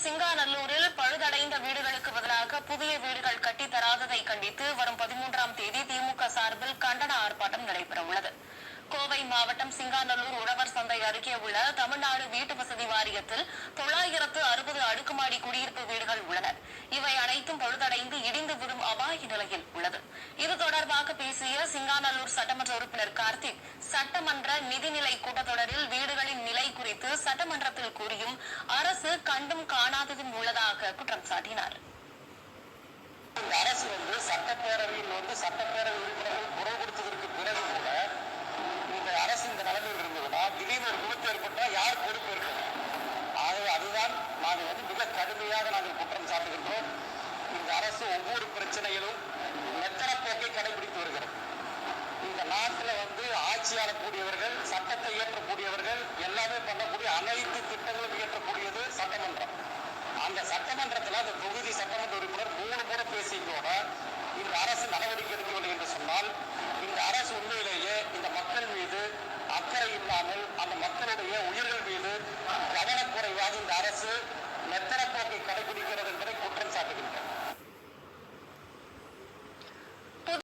சிங்காநல்லூரில் பழுதடைந்த வீடுகளுக்கு பதிலாக புதிய வீடுகள் கட்டித்தராததை கண்டித்து வரும் 13ஆம் தேதி திமுக சார்பில் கண்டன ஆர்ப்பாட்டம் நடைபெறவுள்ளது. கோவை மாவட்டம் சிங்காநல்லூர் உழவர் சந்தை அருகே உள்ள தமிழ்நாடு வீட்டு வசதி வாரியத்தில் 960 அடுக்குமாடி குடியிருப்பு வீடுகள் உள்ளன. இவை அனைத்தும் பழுதடைந்து இடிந்து விடும் அபாய நிலையில் உள்ளது. இது தொடர்பாக பேசிய சிங்காநல்லூர் சட்டமன்ற உறுப்பினர் கார்த்திக், சட்டமன்ற நிதிநிலை கூட்டத்தொடரில் வீடுகளின் நிலை குறித்து சட்டமன்றத்தில் கூறியும் அரசு கண்டும் காணாததும் உள்ளதாக குற்றம் சாட்டினார். அரசு சட்டப்பேரவையில் சட்டப்பேரவை உறுப்பினர்கள் குரல் கொடுத்ததற்கு பிறகு கூட இந்த அரசு இந்த நிலைமையில் இருந்ததுன்னா திடீர்னு ஒரு விபத்து ஏற்பட்டால் யார் பொறுப்பு இருக்கணும்? ஆகவே அதுதான் நாங்கள் மிக கடுமையாக நாங்கள் குற்றம் சாட்டுகின்றோம். இந்த அரசு ஒவ்வொரு பிரச்சனையிலும் மெத்தன போக்கை கடைபிடித்து வருகிறது. இந்த நாட்டில் ஆட்சியாளக்கூடியவர்கள், சட்டத்தை இயற்றக்கூடியவர்கள், எல்லாமே பண்ணக்கூடிய அனைத்து திட்டங்களும் இயற்றக்கூடியது சட்டமன்றம். அந்த சட்டமன்றத்தில் அந்த தொகுதி சட்டமன்ற உறுப்பினர் 3 முறை பேசியதோட இந்த அரசு நடவடிக்கை எடுக்கவில்லை என்று சொன்னால், இந்த அரசு உண்மையிலேயே இந்த மக்கள் மீது அக்கறை இல்லாமல், அந்த மக்களுடைய உயிர்கள் மீது கவனக்குறைவாக இந்த அரசு மெத்தன போக்கை கடைபிடிக்கிறது